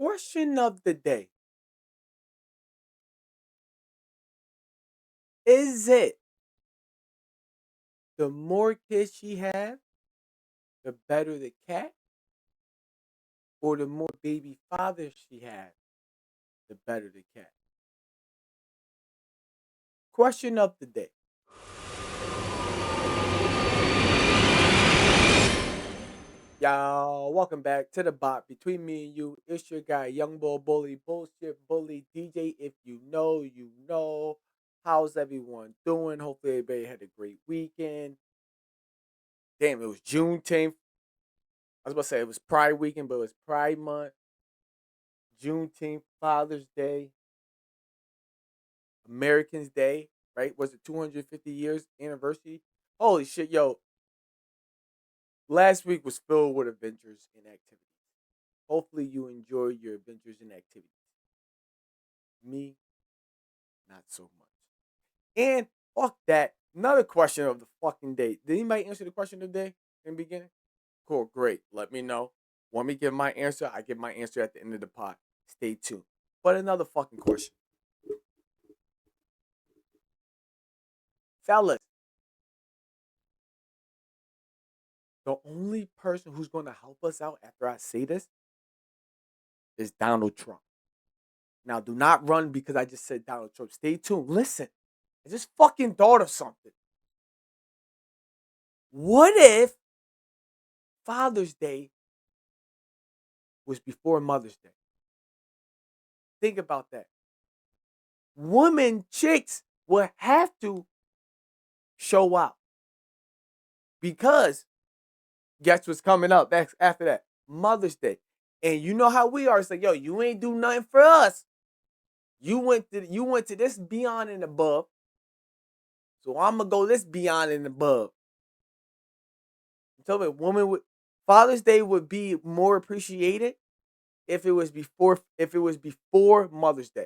Question of the day. Is it the more kids she have, the better the cat? Or the more baby fathers she has, the better the cat? Question of the day. Y'all, welcome back to the bot between me and you. It's your guy, Young Bull Bully, Bullshit Bully, DJ. If you know, you know. How's everyone doing? Hopefully, everybody had a great weekend. Damn, it was Juneteenth. I was about to say it was Pride weekend, but it was Pride month. Juneteenth, Father's Day, Americans Day, right? Was it 250 years anniversary? Holy shit, yo. Last week was filled with adventures and activities. Hopefully you enjoy your adventures and activities. Me, not so much. And fuck that. Another question of the fucking day. Did anybody answer the question of the day in the beginning? Cool, great. Let me know. Want me to give my answer? I give my answer at the end of the pod. Stay tuned. But another fucking question. Fellas, the only person who's going to help us out after I say this is Donald Trump. Now, do not run because I just said Donald Trump. Stay tuned. Listen, I just fucking thought of something. What if Father's Day was before Mother's Day? Think about that. Women, chicks will have to show out because guess what's coming up after that? Mother's Day. And you know how we are. It's like, yo, you ain't do nothing for us. You went to this beyond and above. So I'm gonna go this beyond and above. Tell me, Father's Day would be more appreciated if it was before Mother's Day.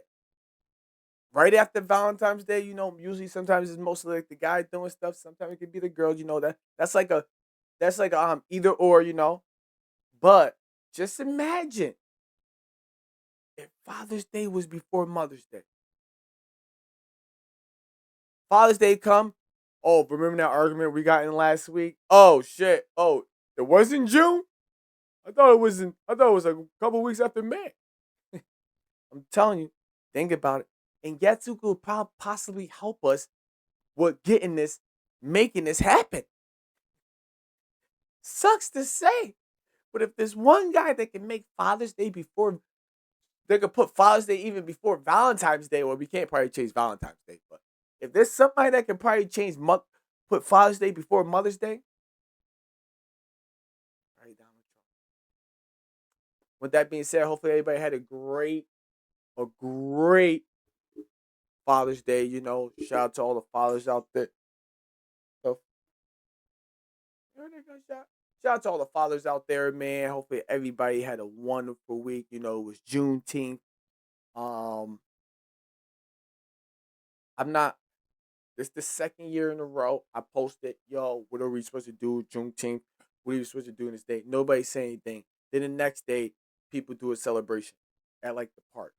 Right after Valentine's Day, usually sometimes it's mostly like the guy doing stuff. Sometimes it could be the girl, that's like a either or. But just imagine if Father's Day was before Mother's Day. Father's Day come. Oh, remember that argument we got in last week? Oh shit. Oh, it wasn't June? I thought it was a couple weeks after May. I'm telling you, think about it. And Yatsu could possibly help us with making this happen. Sucks to say. But if there's one guy that can make Father's Day before, they could put Father's Day even before Valentine's Day, well, we can't probably change Valentine's Day, but if there's somebody that can probably put Father's Day before Mother's Day, right down with Trump. With that being said, hopefully everybody had a great Father's Day. Shout out to all the fathers out there. So, shout out to all the fathers out there, man. Hopefully everybody had a wonderful week. It was Juneteenth. I'm not. This the second year in a row I posted, yo, what are we supposed to do Juneteenth? What are we supposed to do in this day? Nobody say anything. Then the next day, people do a celebration at like the park.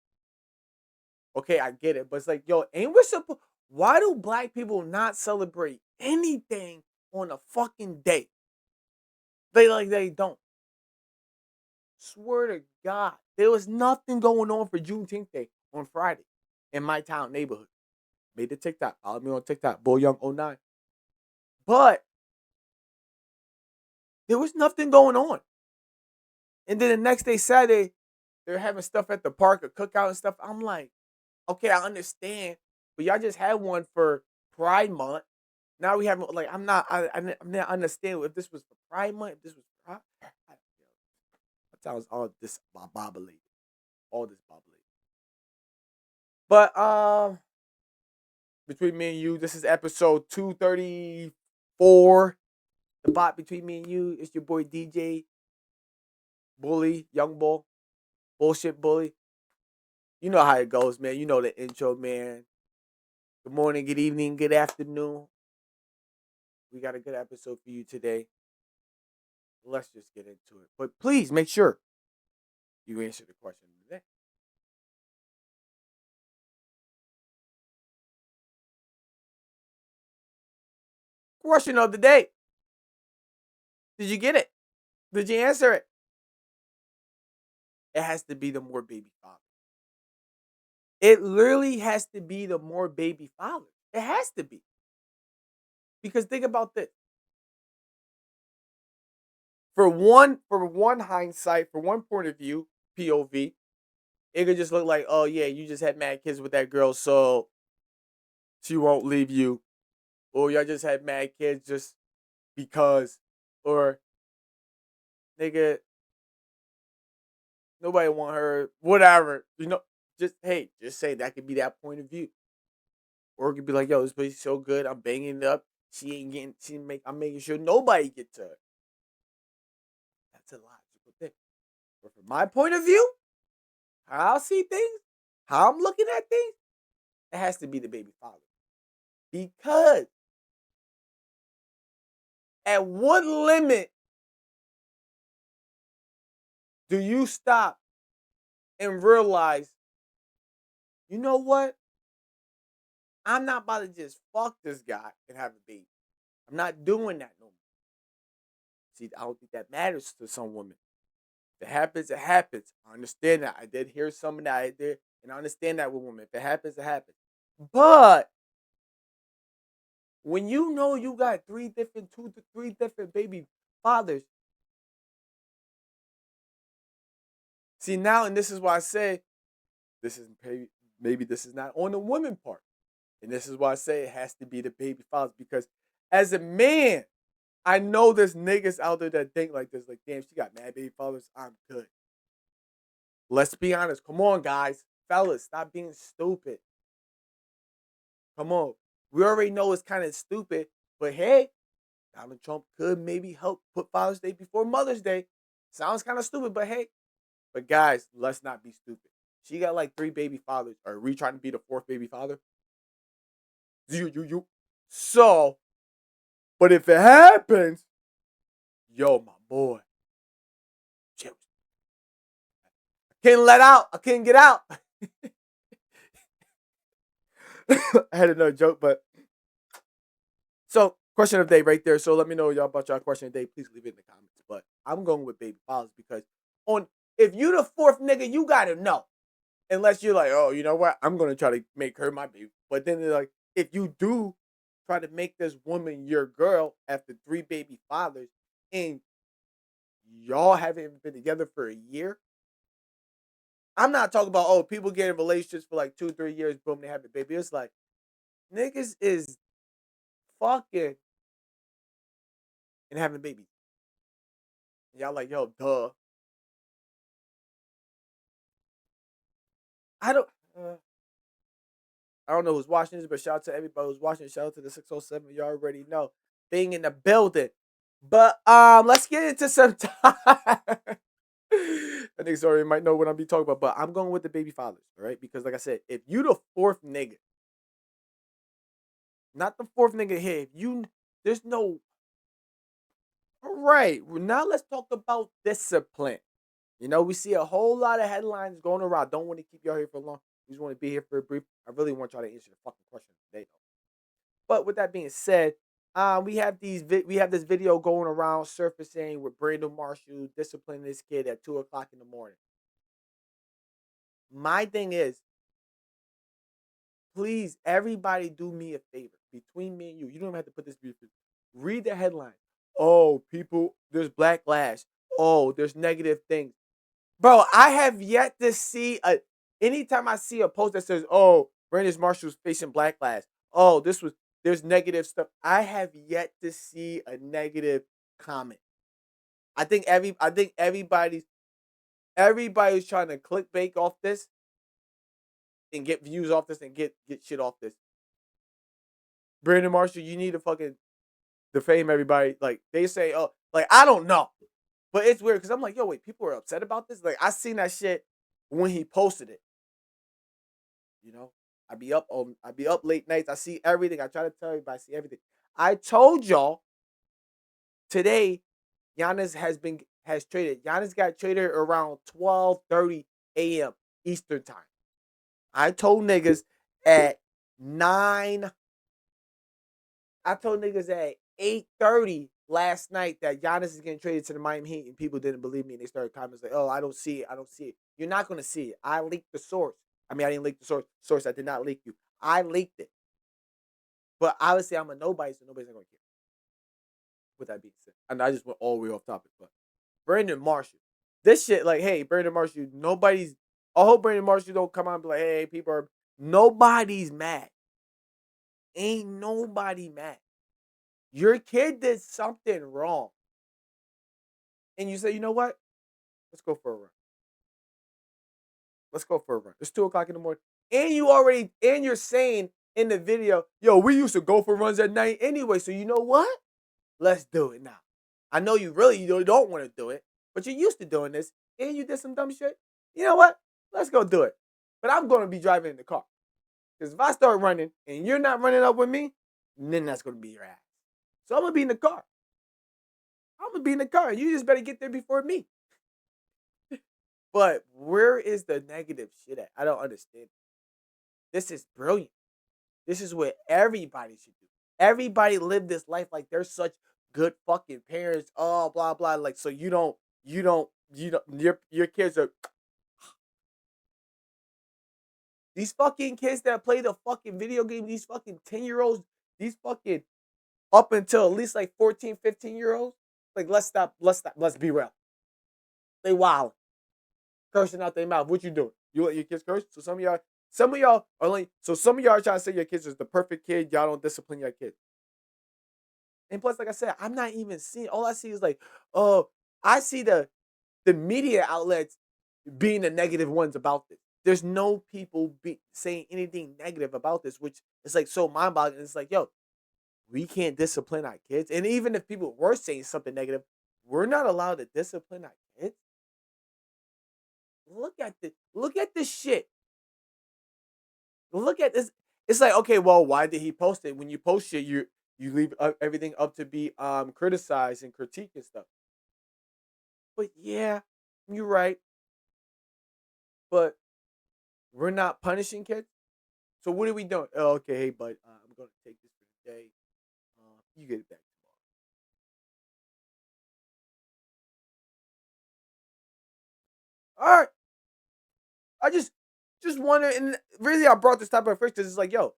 Okay, I get it, but it's like, yo, ain't we supposed? Why do black people not celebrate anything on a fucking day? They don't. Swear to God, there was nothing going on for Juneteenth Day on Friday in my town neighborhood. Made the TikTok. Follow me on TikTok, BullYoung09. But there was nothing going on. And then the next day, Saturday, they're having stuff at the park, a cookout and stuff. I'm like, okay, I understand, but y'all just had one for Pride Month. Now we have I'm not understanding if this was for Pride Month, if this was Pride. That sounds all discombobulated, all discombobulated. But between me and you, this is episode 234. The bot between me and you, it's your boy DJ Bully, Young Bull, Bullshit Bully. You know how it goes, man. You know the intro, man. Good morning, good evening, good afternoon. We got a good episode for you today. Let's just get into it. But please make sure You answer the question of the day. Question of the day. Did you get it? Did you answer it? It has to be the more baby father. It literally has to be the more baby father. It has to be. Because think about this. For one hindsight, for one point of view, POV, it could just look like, oh yeah, you just had mad kids with that girl, so she won't leave you. Or y'all just had mad kids just because. Or nigga, nobody want her, whatever. Just say that could be that point of view. Or it could be like, yo, this place is so good, I'm banging it up. I'm making sure nobody gets her. That's a logical thing. But from my point of view, how I see things, how I'm looking at things, it has to be the baby father. Because at what limit do you stop and realize, you know what? I'm not about to just fuck this guy and have a baby. I'm not doing that no more. See, I don't think that matters to some women. If it happens, it happens. I understand that. I did hear some of that I did, and I understand that with women. If it happens, it happens. But when you know you got 2 to 3 different baby fathers, see now, and this is why I say this is maybe this is not on the woman part, and this is why I say it has to be the baby fathers, because as a man, I know there's niggas out there that think like this, like damn, she got mad baby fathers. I'm good. Let's be honest. Come on, guys, fellas, stop being stupid. Come on. We already know it's kind of stupid, but hey, Donald Trump could maybe help put Father's Day before Mother's Day. Sounds kind of stupid, but hey. But guys, let's not be stupid. She got like 3 baby fathers. Are we trying to be the 4th baby father? You. So, but if it happens, yo, my boy, chill. I can't let out. I can't get out. I had another joke, but so question of the day right there. So let me know y'all about y'all question of the day. Please leave it in the comments. But I'm going with baby fathers because if you the 4th nigga, you gotta know. Unless you're like, oh, you know what? I'm gonna try to make her my baby. But then they're like, if you do try to make this woman your girl after 3 baby fathers, and y'all haven't been together for a year. I'm not talking about people get in relationships for like 2, 3 years, boom, they have a baby. It's like niggas is fucking and having babies. And y'all like, yo, duh. I don't. I don't know who's watching this, but shout out to everybody who's watching. Shout out to the 607. You already know. Being in the building. But let's get into some time. I think sorry, you might know what I'm be talking about, but I'm going with the baby fathers, all right? Because like I said, if you the 4th nigga, not the 4th nigga here, if you there's no all right. Well, now let's talk about discipline. You know, we see a whole lot of headlines going around. Don't want to keep y'all here for long. We just want to be here for a brief. I really want y'all to answer the fucking question today, though. But with that being said, we have this video going around surfacing with Brandon Marshall disciplining this kid at 2 o'clock in the morning. My thing is, please, everybody, do me a favor between me and you. You don't have to put this brief. Read the headline. Oh, people, there's backlash. Oh, there's negative things. Bro, I have yet to see anytime I see a post that says, "Oh, Brandon Marshall's facing backlash." Oh, there's negative stuff. I have yet to see a negative comment. I think everybody's trying to clickbait off this and get views off this and get shit off this. Brandon Marshall, you need to fucking defame everybody. Like they say, oh, like I don't know. But it's weird because I'm like, yo, wait, people are upset about this? Like I seen that shit when he posted it. You know? I be up late nights. I see everything. I try to tell everybody I see everything. I told y'all today, Giannis has traded. Giannis got traded around 12:30 a.m. Eastern time. I told niggas at 9. I told niggas at 8:30 last night that Giannis is getting traded to the Miami Heat, and people didn't believe me, and they started comments like, "Oh, I don't see it. I don't see it." You're not gonna see it. I leaked the source. I mean, I didn't leak the source. Source, I did not leak you. I leaked it. But obviously, I'm a nobody, so nobody's not gonna care. With that being said, and I just went all the way off topic, but Brandon Marshall, this shit, like, hey, Brandon Marshall, nobody's. I hope Brandon Marshall don't come out and be like, hey, people are. Nobody's mad. Ain't nobody mad. Your kid did something wrong, and you say, you know what? Let's go for a run. Let's go for a run. It's 2 o'clock in the morning, and you're saying in the video, yo, we used to go for runs at night anyway. So you know what? Let's do it now. I know you don't want to do it, but you're used to doing this, and you did some dumb shit. You know what? Let's go do it. But I'm going to be driving in the car. Because if I start running and you're not running up with me, then that's going to be your ass. So I'm going to be in the car. I'm going to be in the car. You just better get there before me. But where is the negative shit at? I don't understand. This is brilliant. This is what everybody should do. Everybody live this life like they're such good fucking parents. Oh, blah, blah. Like, so your kids are. These fucking kids that play the fucking video game, these fucking 10-year-olds, these fucking up until at least like 14, 15-year-olds. Like, let's be real. They wild. Cursing out their mouth. What you doing? You let your kids curse? So some of y'all are trying to say your kids is the perfect kid. Y'all don't discipline your kids. And plus, like I said, I'm not even seeing, all I see is like, oh, I see the media outlets being the negative ones about this. There's no people saying anything negative about this, which is like so mind-boggling. It's like, yo, we can't discipline our kids. And even if people were saying something negative, we're not allowed to discipline our kids. Look at this shit. Look at this. It's like, okay, well, why did he post it? When you post shit, you leave everything up to be criticized and critiqued and stuff. But yeah, you're right. But we're not punishing kids. So what are we doing? Oh, okay, hey, bud, I'm gonna take this for the day. You get it back tomorrow. All right. I just wonder, and really, I brought this topic up first because it's like, yo,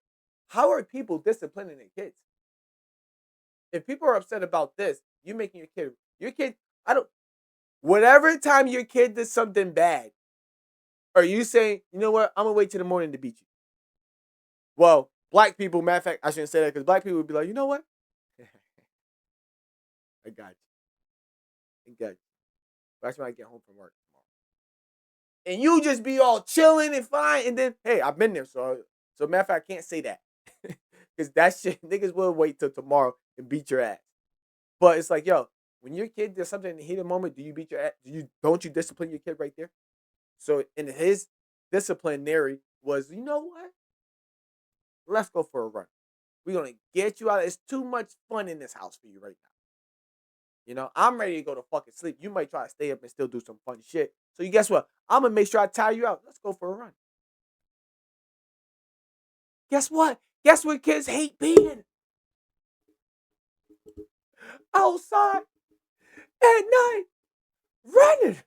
how are people disciplining their kids? If people are upset about this, you making your kid, I don't, whatever time your kid did something bad, are you saying, you know what, I'm gonna wait till the morning to beat you? Well, black people, matter of fact, I shouldn't say that because black people would be like, you know what? I got you. I got you. That's when I get home from work tomorrow. And you just be all chilling and fine, and then, hey, I've been there, so matter of fact, I can't say that. Because that shit, niggas will wait till tomorrow and beat your ass. But it's like, yo, when your kid does something in the heat of the moment, do you beat your ass? Don't you discipline your kid right there? So in his disciplinary was, you know what? Let's go for a run. We're gonna get you out. It's too much fun in this house for you right now. You know, I'm ready to go to fucking sleep. You might try to stay up and still do some fun shit. So you guess what? I'm gonna make sure I tire you out. Let's go for a run. Guess what? Guess what kids hate being? Outside at night running.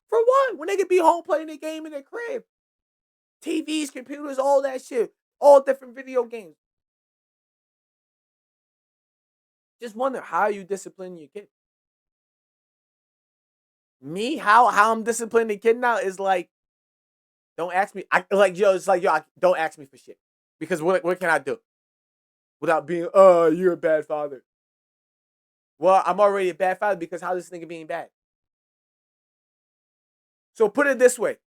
For what? When they could be home playing the game in their crib. TVs, computers, all that shit. All different video games. Just wonder how you discipline your kid. Me, how I'm disciplining the kid now is like, don't ask me. It's like, yo, don't ask me for shit. Because what can I do? Without being, you're a bad father. Well, I'm already a bad father because how this nigga being bad? So put it this way.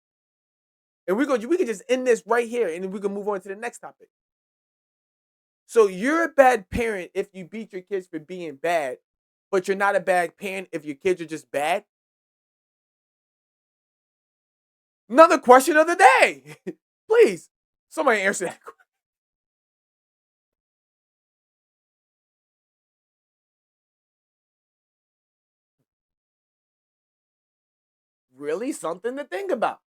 And we can just end this right here and then we can move on to the next topic. So you're a bad parent if you beat your kids for being bad, but you're not a bad parent if your kids are just bad? Another question of the day. Please, somebody answer that question. really something to think about.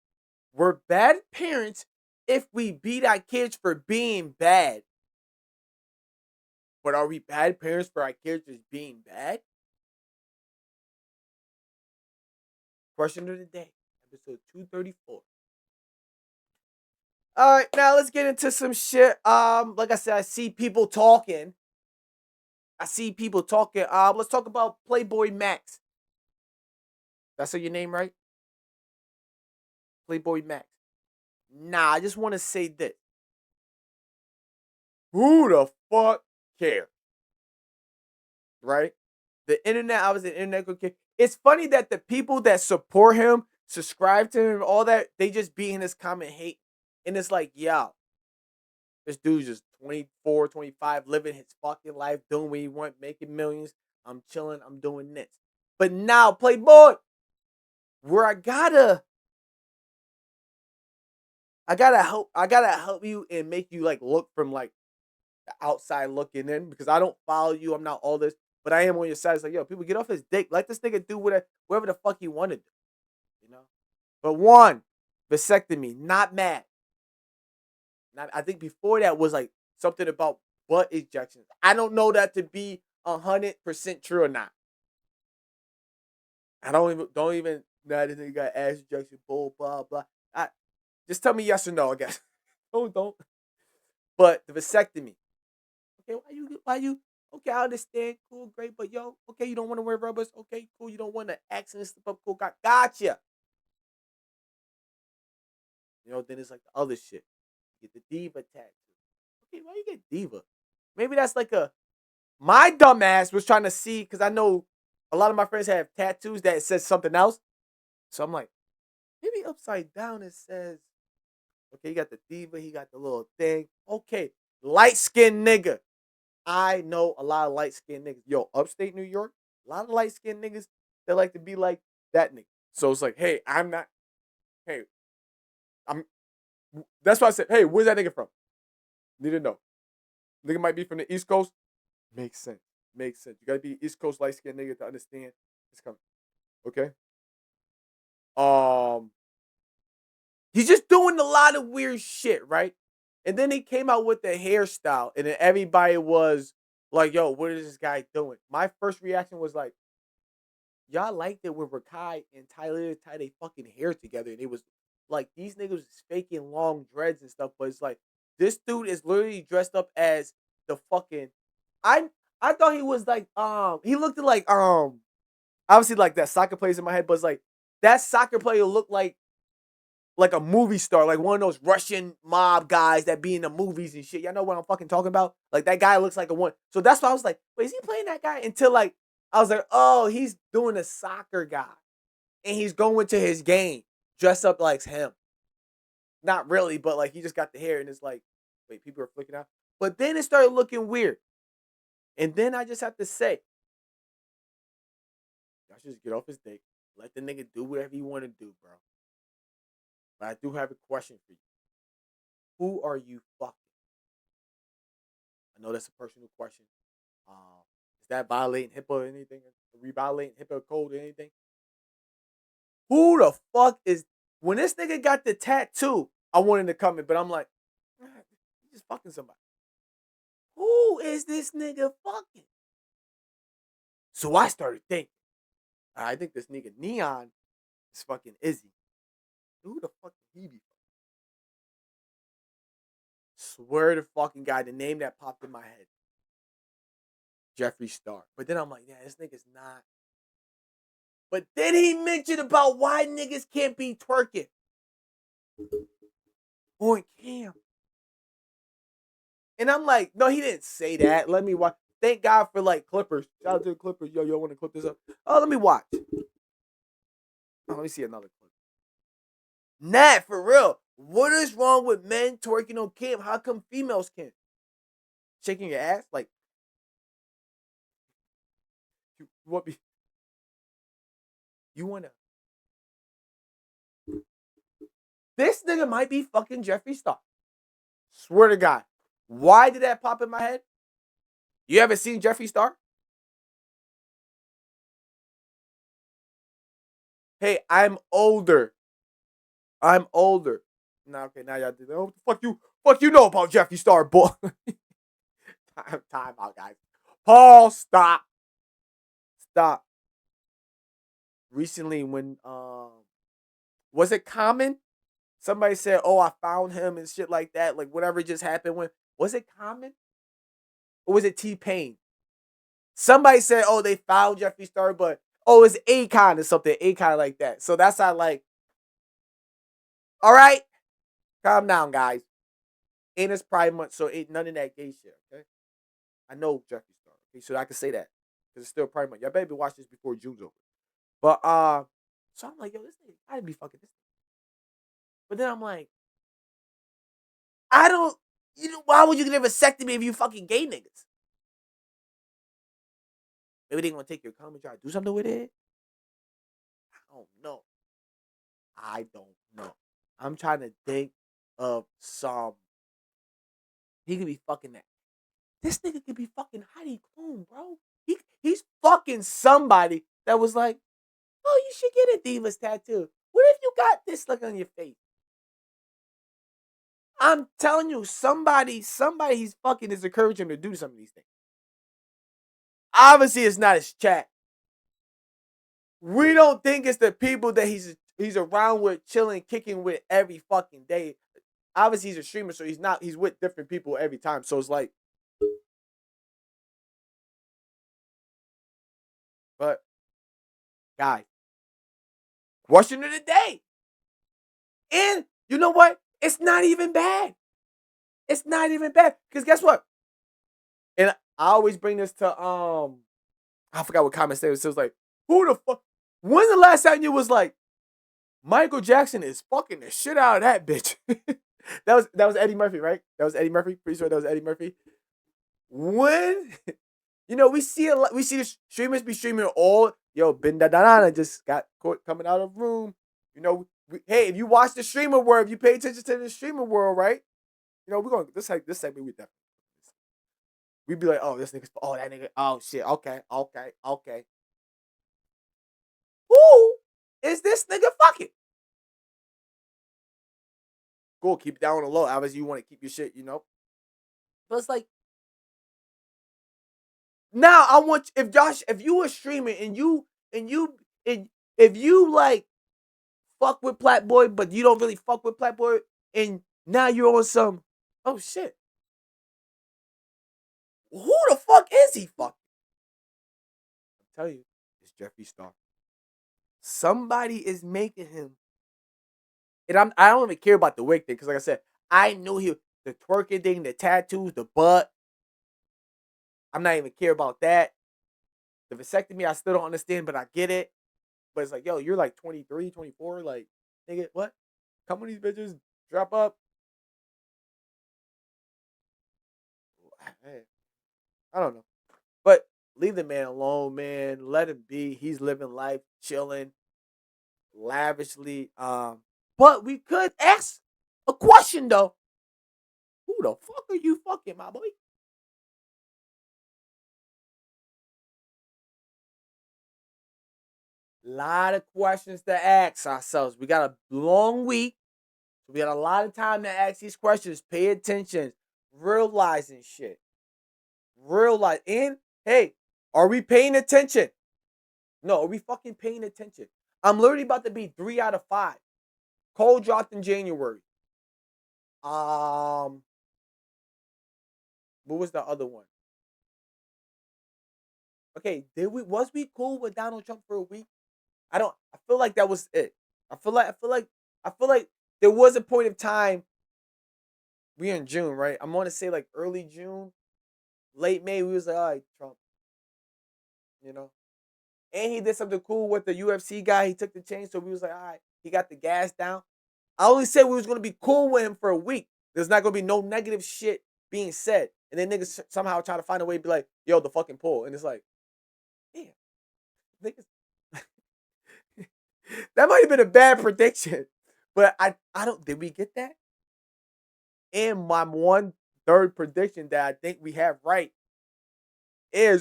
We're bad parents if we beat our kids for being bad. But are we bad parents for our kids just being bad? Question of the day, episode 234. All right, now let's get into some shit. Like I said, I see people talking. Let's talk about PlaqueBoyMax. That's your name, right? PlaqueBoyMax. Nah, I just want to say this. Who the fuck cares? Right? The internet, I was an internet cookie. It's funny that the people that support him, subscribe to him, all that, they just be in his comment hate. And it's like, yo, this dude's just 24, 25, living his fucking life, doing what he wants, making millions. I'm chilling, I'm doing this. But now, Playboy, where I gotta help you and make you like look from like the outside looking in, because I don't follow you. I'm not all this, but I am on your side. It's like, yo, people, get off his dick. Let this nigga do whatever the fuck he want to do. You know? But one, vasectomy, not mad. I think before that was like something about butt injections. I don't know that to be 100% true or not. I don't even know this nigga got ass injection, blah blah blah. Just tell me yes or no, I guess. don't. But the vasectomy. Okay, why you? Okay, I understand. Cool, great, but yo, okay, you don't want to wear rubbers. Okay, cool. You don't want to accident slip up. Cool, gotcha. You know, then it's like the other shit. Get the diva tattoo. Okay, why you get diva? Maybe that's like my dumb ass was trying to see, because I know a lot of my friends have tattoos that it says something else. So I'm like, maybe upside down it says, okay, he got the diva, he got the little thing. Okay, light skinned nigga. I know a lot of light skinned niggas. Yo, upstate New York, a lot of light skinned niggas that like to be like that nigga. So it's like, hey, that's why I said, hey, where's that nigga from? Need to know. Nigga might be from the East Coast. Makes sense. You gotta be East Coast light skinned nigga to understand it's coming. Okay? He's just doing a lot of weird shit, right? And then he came out with the hairstyle, and then everybody was like, yo, what is this guy doing? My first reaction was like, y'all liked it when Rakai and Tyler tied their fucking hair together, and it was like these niggas was faking long dreads and stuff, but it's like this dude is literally dressed up as the fucking I I thought he was like he looked like obviously like that soccer players in my head, but it's like that soccer player looked like a movie star, like one of those Russian mob guys that be in the movies and shit. Y'all know what I'm fucking talking about? Like that guy looks like a one. So that's why I was like, wait, is he playing that guy? Until like I was like, oh, he's doing a soccer guy. And he's going to his game dressed up like him. Not really, but like he just got the hair and it's like, wait, people are flicking out. But then it started looking weird. And then I just have to say, y'all should just get off his dick. Let the nigga do whatever he want to do, bro. But I do have a question for you. Who are you fucking? I know that's a personal question. Is that violating HIPAA or anything? Are we violating HIPAA code or anything? Who the fuck is... When this nigga got the tattoo, I wanted to come in, but I'm like, he's just fucking somebody. Who is this nigga fucking? So I started thinking. I think this nigga Neon is fucking Izzy. Who the fuck did he be? Swear to fucking God, the name that popped in my head. Jeffree Star. But then I'm like, yeah, this nigga's not. But then he mentioned about why niggas can't be twerking on cam. And I'm like, no, he didn't say that. Let me watch. Thank God for like Clippers. Shout out to the Clippers. Yo, want to clip this up? Oh, let me watch. Oh, let me see another clip. Nat, for real. What is wrong with men twerking on cam? How come females can't? Shaking your ass? Like, you want to... This nigga might be fucking Jeffree Star. Swear to God. Why did that pop in my head? You haven't seen Jeffree Star? Hey, I'm older. I'm older. Now, okay, now y'all do that. What the fuck you know about Jeffree Star, boy? Time out, guys. Paul, stop. Stop. Recently, when was it Common? Somebody said, "Oh, I found him" and shit like that. Like whatever just happened. When was it Common or was it T-Pain? Somebody said, "Oh, they found Jeffree Star," but oh, it's Akon or something. Akon like that. So that's how like. All right, calm down, guys. Ain't his Pride Month, so ain't none of that gay shit. Okay, I know Jeffree Star. Okay, so I can say that because it's still Pride Month. Y'all better watch this before June's over. But so I'm like, yo, this nigga, I'd be fucking this. But then I'm like, I don't. You know, why would you get a vasectomy if you fucking gay niggas? Maybe they gonna take your cum and try to do something with it. I don't know. I don't know. I'm trying to think of some. He could be fucking that. This nigga could be fucking Heidi Klum, bro. He's fucking somebody that was like, oh, you should get a Divas tattoo. What if you got this look on your face? I'm telling you, somebody he's fucking is encouraging him to do some of these things. Obviously, it's not his chat. We don't think it's the people that he's around with, chilling, kicking with every fucking day. Obviously, he's a streamer, so he's with different people every time. So it's like, but guys, question of the day. And you know what? It's not even bad. It's not even bad. Because guess what? And I always bring this to I forgot what comment said. It was like, who the fuck? When's the last time you was like, Michael Jackson is fucking the shit out of that bitch? that was Eddie Murphy, right? That was Eddie Murphy. Pretty sure that was Eddie Murphy. When we see the streamers be streaming all Ben Dadana just got caught coming out of the room. Hey, if you watch the streamer world, if you pay attention to the streamer world, right? We're going this segment we definitely we'd be like, oh, this nigga's that nigga, oh shit, okay. Who is this nigga fucking? Cool, keep it down on the low. Obviously, you want to keep your shit, But it's like, now I want if you were streaming and if you like fuck with PlaqueBoy, but you don't really fuck with PlaqueBoy, and now you're on some, oh shit, who the fuck is he fucking? I'm telling you, it's Jeffree Star. Somebody is making him, and I don't even care about the wig thing because, like I said, I knew the twerking thing, the tattoos, the butt. I'm not even care about that. The vasectomy, I still don't understand, but I get it. But it's like, yo, you're like 23, 24, like, nigga, what? Come on, these bitches, drop up. I don't know. But leave the man alone, man. Let him be. He's living life, chilling, lavishly. But we could ask a question though. Who the fuck are you fucking, my boy? Lot of questions to ask ourselves. We got a long week. So we got a lot of time to ask these questions. Pay attention. Realizing shit. Realize. And hey, are we paying attention? No, are we fucking paying attention? I'm literally about to be 3 out of 5. Cole dropped in January. What was the other one? Okay, was we cool with Donald Trump for a week? I feel like that was it. I feel like there was a point of time. We in June, right? I'm gonna say like early June, late May. We was like, all right, Trump, and he did something cool with the UFC guy. He took the chain, so we was like, all right, he got the gas down. I only said we was gonna be cool with him for a week. There's not gonna be no negative shit being said, and then niggas somehow try to find a way to be like, yo, the fucking pull, and it's like, damn, niggas. That might have been a bad prediction, but I don't. Did we get that? And my 1/3 prediction that I think we have right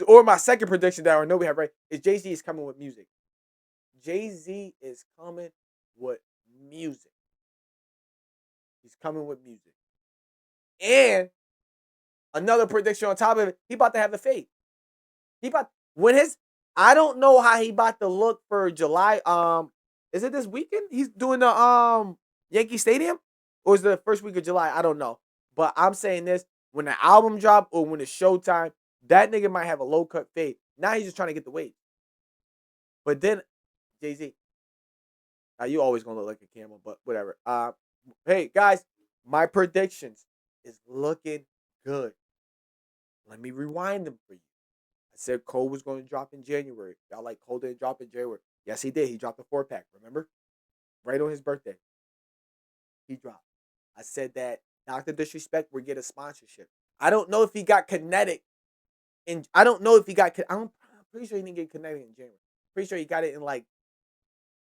or my second prediction that I know we have right is Jay-Z is coming with music. Jay-Z is coming with music. He's coming with music. And another prediction on top of it, he about to have the fade. He about when his I don't know how he about to look for July. Is it this weekend? He's doing the Yankee Stadium? Or is it the first week of July? I don't know. But I'm saying this, when the album drop or when it's showtime, that nigga might have a low cut fade. Now he's just trying to get the weight. But then Jay-Z. Now you always gonna look like a camel, but whatever. Hey guys, my predictions is looking good. Let me rewind them for you. I said Cole was going to drop in January. Y'all like Cole didn't drop in January. Yes, he did. He dropped a 4-pack, remember? Right on his birthday. He dropped. I said that Dr. Disrespect would get a sponsorship. I don't know if he got Kinetic. I don't know if he got. I'm pretty sure he didn't get Kinetic in January. Pretty sure he got it in like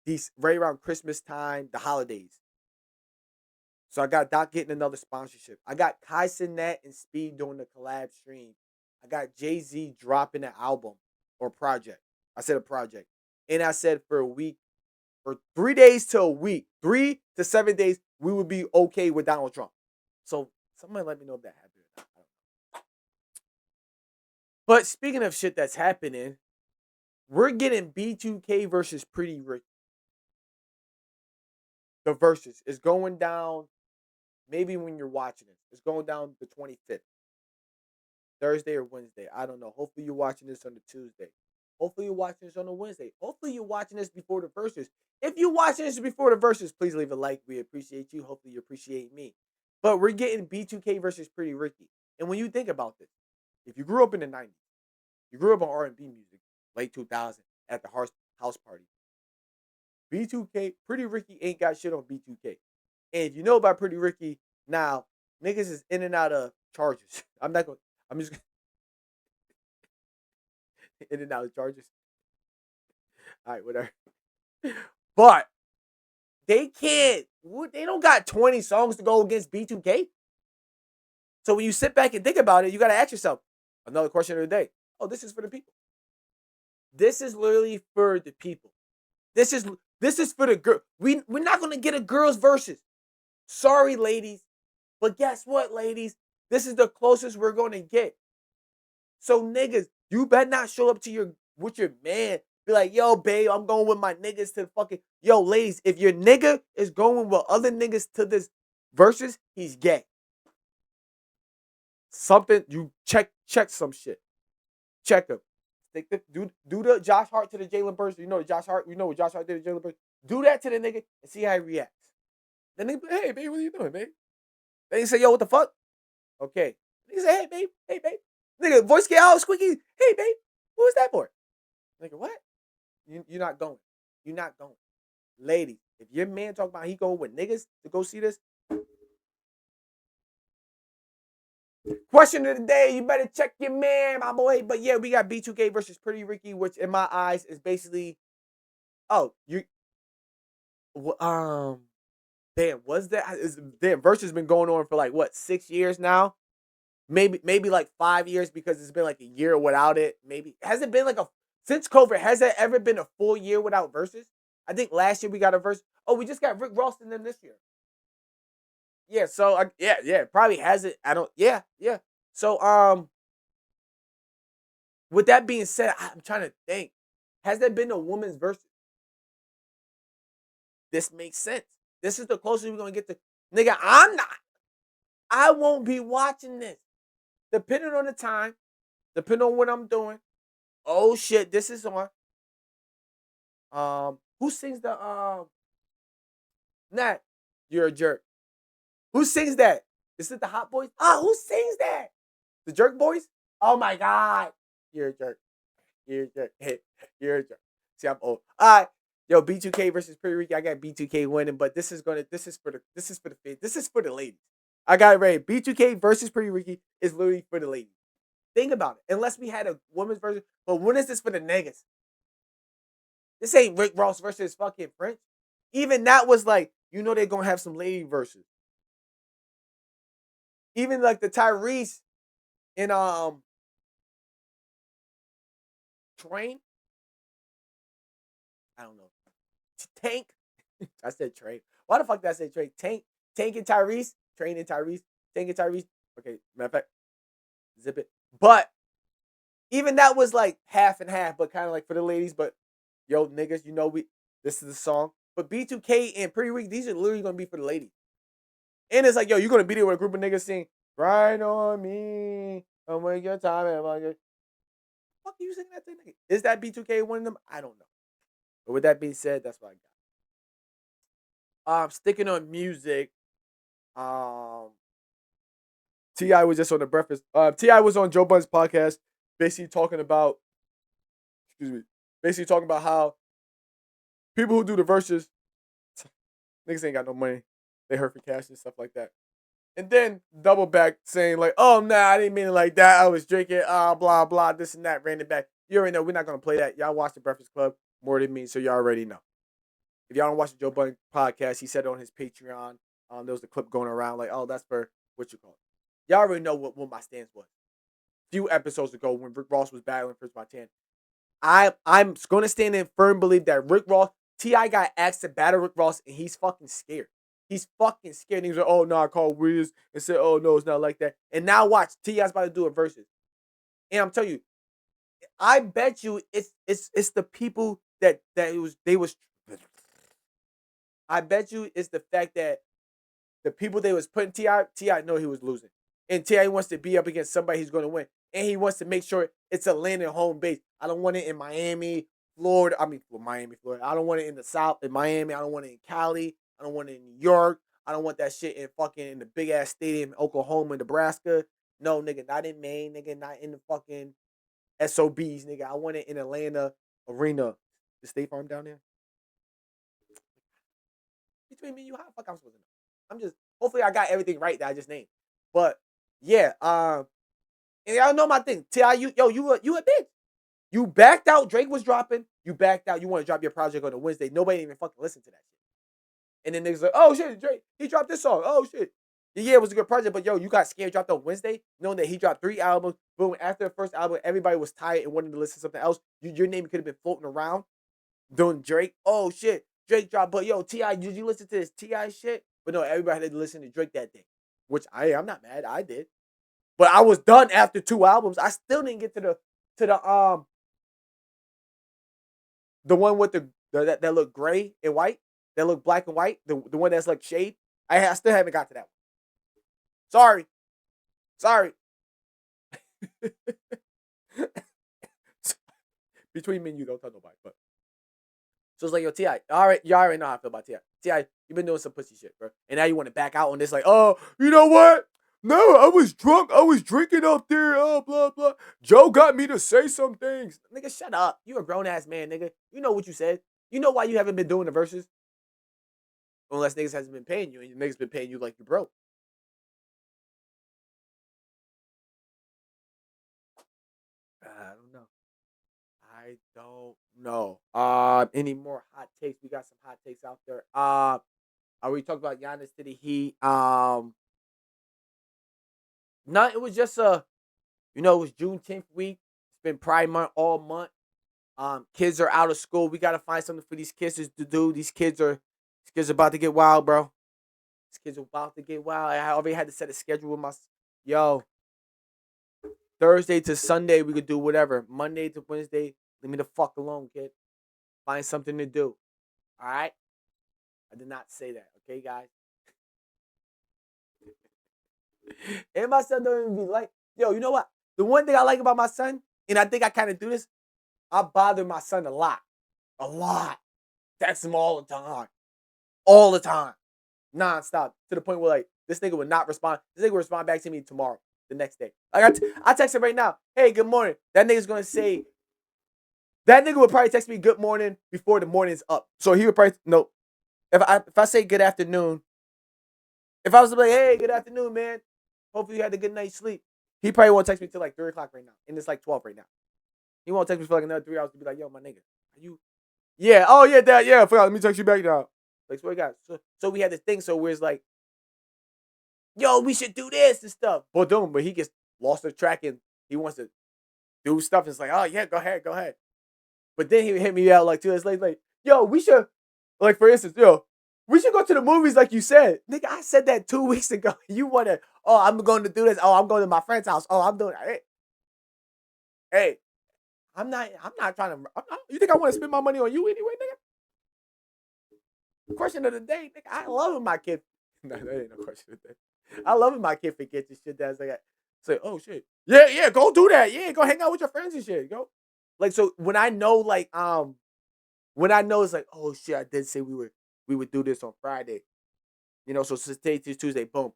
these right around Christmas time, the holidays. So I got Doc getting another sponsorship. I got Kai Cenat and Speed doing the collab stream. I got Jay-Z dropping an album or project. I said a project. And I said for a week, for 3 days to a week, 3 to 7 days, we would be okay with Donald Trump. So somebody let me know if that happened or not. I don't know. But speaking of shit that's happening, we're getting B2K versus Pretty Ricky. The versus is going down maybe when you're watching it. It's going down the 25th. Thursday or Wednesday. I don't know. Hopefully you're watching this on the Tuesday. Hopefully you're watching this on a Wednesday. Hopefully you're watching this before the verses. If you're watching this before the verses, please leave a like. We appreciate you. Hopefully you appreciate me. But we're getting B2K versus Pretty Ricky. And when you think about this, if you grew up in the 90s, you grew up on R&B music, late 2000s, at the house party, B2K, Pretty Ricky ain't got shit on B2K. And if you know about Pretty Ricky, now, niggas is in and out of charges. I'm just in and out of charges. All right, whatever. But they don't got 20 songs to go against B2K. So when you sit back and think about it, you got to ask yourself, another question of the day. Oh, this is for the people. This is literally for the people. This is for the girl. We're not going to get a girls versus. Sorry, ladies. But guess what, ladies? This is the closest we're going to get. So niggas, you better not show up to with your man. Be like, yo, babe, I'm going with my niggas to fucking. Yo, ladies, if your nigga is going with other niggas to this versus, he's gay. Something, you check some shit. Check him. Do the Josh Hart to the Jalen Burst. You know Josh Hart. You know what Josh Hart did to Jalen Burst. Do that to the nigga and see how he reacts. Then they be, hey, babe, what are you doing, babe? Then he say, yo, what the fuck? Okay. He say, hey, babe. Nigga, voice get out squeaky. Hey, babe, what was that for? Nigga, what? You're not going. You're not going. Ladies, if your man talking about he going with niggas to go see this, question of the day, you better check your man, my boy. But yeah, we got B2K versus Pretty Ricky, which in my eyes is basically, damn, versus been going on for like what, 6 years now? Maybe like 5 years because it's been like a year without it. Maybe has it been like since COVID? Has there ever been a full year without verses? I think last year we got a verse. Oh, we just got Rick Ross and them this year. Yeah, so yeah, probably has it. I don't. Yeah. So with that being said, I'm trying to think. Has there been a woman's verse? This makes sense. This is the closest we're gonna get to. Nigga, I'm not. I won't be watching this. Depending on the time, depending on what I'm doing. Oh shit, this is on. Who sings the Nat, you're a jerk. Who sings that? Is it the Hot Boys? Who sings that? The Jerk Boys? Oh my god. You're a jerk. You're a jerk. Hey, you're a jerk. See, I'm old. Alright. Yo, B2K versus Pretty Ricky. I got B2K winning, but this is for the ladies. I got it ready. B2K versus Pretty Ricky is literally for the ladies. Think about it. Unless we had a women's version, but when is this for the niggas? This ain't Rick Ross versus fucking French. Even that was like, they're gonna have some lady verses. Even like the Tyrese in Train. I don't know. Tank. I said Trey. Why the fuck did I say Trey? Tank and Tyrese. Train and Tyrese. Tank and Tyrese. Okay, matter of fact, zip it. But even that was like half and half, but kind of like for the ladies. But yo, niggas, you know this is the song. But B2K and Pretty Weak, these are literally gonna be for the ladies. And it's like, yo, you're gonna be there with a group of niggas sing "Grind on Me." I'm waste your time and money. Fuck you singing that thing? Is that B2K one of them? I don't know. But with that being said, that's what I got. Sticking on music. T.I. was just on the breakfast. T.I. was on Joe Budden's podcast, basically talking about how people who do the verses, niggas ain't got no money. They hurt for cash and stuff like that. And then double back saying like, oh, nah, I didn't mean it like that. I was drinking, blah, blah, this and that, ran it back. You already know we're not going to play that. Y'all watch the Breakfast Club more than me, so y'all already know. If y'all don't watch the Joe Budden podcast, he said it on his Patreon. There was a clip going around like, oh, that's for what you call it. Y'all already know what my stance was. A few episodes ago when Rick Ross was battling for my chance. I'm going to stand in firm belief that Rick Ross, T.I. got asked to battle Rick Ross, and he's fucking scared. He's fucking scared. And he's like, oh, no, I called Wiz and said, oh, no, it's not like that. And now watch, T.I.'s about to do a versus. And I'm telling you, I bet you it's the people that I bet you it's the fact that the people they was putting T.I. know he was losing. And T.I. wants to be up against somebody he's going to win. And he wants to make sure it's a landing home base. I don't want it in Miami, Florida. Miami, Florida. I don't want it in the South, in Miami. I don't want it in Cali. I don't want it in New York. I don't want that shit in the big ass stadium in Oklahoma, Nebraska. No, nigga, not in Maine, nigga, not in the fucking SOBs, nigga. I want it in Atlanta Arena. The State Farm down there. Between me and you, how the fuck I'm supposed to know? Hopefully I got everything right that I just named. But yeah, and y'all know my thing. T.I., you a bitch. You backed out. Drake was dropping. You backed out. You want to drop your project on a Wednesday. Nobody even fucking listened to that shit. And then niggas like, oh shit, Drake, he dropped this song. Oh shit. Yeah, it was a good project, but yo, you got scared, dropped on Wednesday, knowing that he dropped 3 albums. Boom, after the first album, everybody was tired and wanted to listen to something else. Your name could have been floating around doing Drake. Oh shit, Drake dropped, but yo, T.I., did you listen to this T.I. shit? But no, everybody had to listen to Drake that day, which I'm not mad. I did. But I was done after 2 albums. I still didn't get to the one with that look gray and white, that look black and white, the one that's like shade. I still haven't got to that one. Sorry. Between me and you, don't tell nobody. But so it's like, yo, T.I., all right, you already know how I feel about T.I. T.I., you've been doing some pussy shit, bro. And now you want to back out on this, like, oh, you know what? No, I was drunk. I was drinking up there. Oh, blah, blah. Joe got me to say some things. Nigga, shut up. You a grown-ass man, nigga. You know what you said. You know why you haven't been doing the verses? Unless niggas hasn't been paying you, and niggas been paying you like you broke. I don't know. Any more hot takes? We got some hot takes out there. Are we talking about Giannis to the Heat? No, it was just it was Juneteenth week. It's been Pride Month all month. Kids are out of school. We gotta find something for these kids to do. These kids are about to get wild, bro. These kids are about to get wild. I already had to set a schedule with my Thursday to Sunday we could do whatever. Monday to Wednesday, leave me the fuck alone, kid. Find something to do. All right? I did not say that, okay, guys? And my son don't even be like, yo, you know what? The one thing I like about my son, and I think I kind of do this, I bother my son a lot. A lot. Text him all the time. All the time. Non-stop. To the point where, like, this nigga would not respond. This nigga would respond back to me tomorrow, the next day. Like, I text him right now. Hey, good morning. That nigga's going to say, that nigga would probably text me good morning before the morning's up. So he would probably, no. If I say good afternoon, if I was to be like, hey, good afternoon, man. Hopefully you had a good night's sleep. He probably won't text me till like 3 o'clock right now. And it's like 12 right now. He won't text me for like another 3 hours to be like, yo, my nigga, are you? Yeah, oh yeah, Dad, yeah, I forgot. Let me text you back now. Like, swear to God. So we had this thing, so where it's like, yo, we should do this and stuff. But he gets lost the track and he wants to do stuff. And it's like, oh yeah, go ahead. But then he hit me out like 2 days later, like, yo, we should Like, for instance, yo, we should go to the movies like you said. Nigga, I said that 2 weeks ago. You want to, oh, I'm going to do this. Oh, I'm going to my friend's house. Oh, I'm doing it. Hey, I'm not trying to, you think I want to spend my money on you anyway, nigga? Question of the day, nigga. I love when my kid, no, that ain't no question of the day. I love when my kid forgets the shit that's like, say, oh, shit. Yeah, yeah, go do that. Yeah, go hang out with your friends and shit. Go. Like, so when I know, like, when I know it's like, oh shit, I did say we would do this on Friday. You know, so today is Tuesday, boom.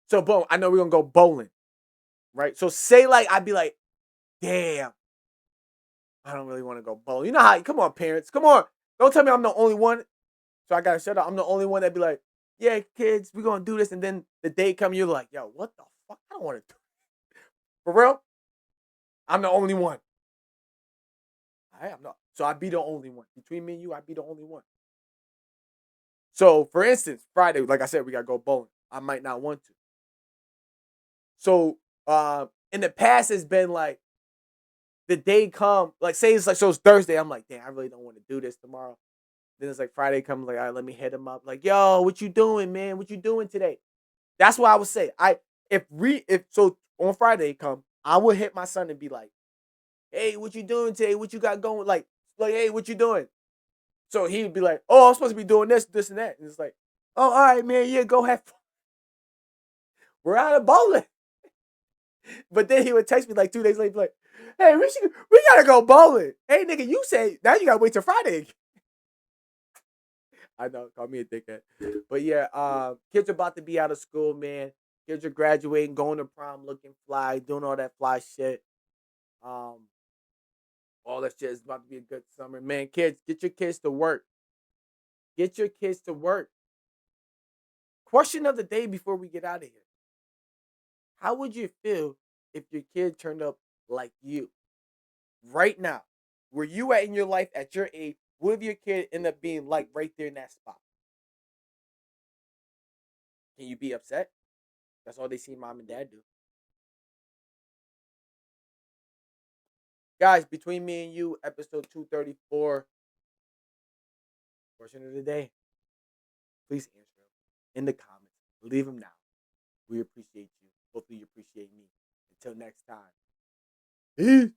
So boom, I know we're gonna go bowling. Right? So say like I'd be like, damn, I don't really want to go bowling. You know how come on, parents, come on. Don't tell me I'm the only one. So I gotta shut up. I'm the only one that'd be like, yeah, kids, we're gonna do this. And then the day come, you're like, yo, what the fuck? I don't want to do it. For real? I'm the only one. I am not. So I'd be the only one. Between me and you, I'd be the only one. So, for instance, Friday, like I said, we gotta go bowling. I might not want to. So, in the past, it's been like the day come, like say it's like so it's Thursday. I'm like, damn, I really don't want to do this tomorrow. Then it's like Friday comes, like, all right, let me hit him up. Like, yo, what you doing, man? What you doing today? That's what I would say. If so on Friday come, I would hit my son and be like, hey, what you doing today? What you got going? Like, hey, what you doing? So he would be like, oh, I'm supposed to be doing this, this, and that. And it's like, oh, all right, man, yeah, go have fun. We're out of bowling. But then he would text me like 2 days later, like, hey, we gotta go bowling. Hey, nigga, you say now you gotta wait till Friday. I know, call me a dickhead. But yeah, kids are about to be out of school, man. Kids are graduating, going to prom, looking fly, doing all that fly shit. Um, all that shit is about to be a good summer, man. Kids, get your kids to work. Get your kids to work. Question of the day before we get out of here. How would you feel if your kid turned up like you right now? Where you at in your life at your age? What if your kid end up being like right there in that spot? Can you be upset? That's all they see mom and dad do. Guys, between me and you, episode 234, question of the day. Please answer them in the comments. Leave them now. We appreciate you. Hopefully you appreciate me. Until next time. Peace.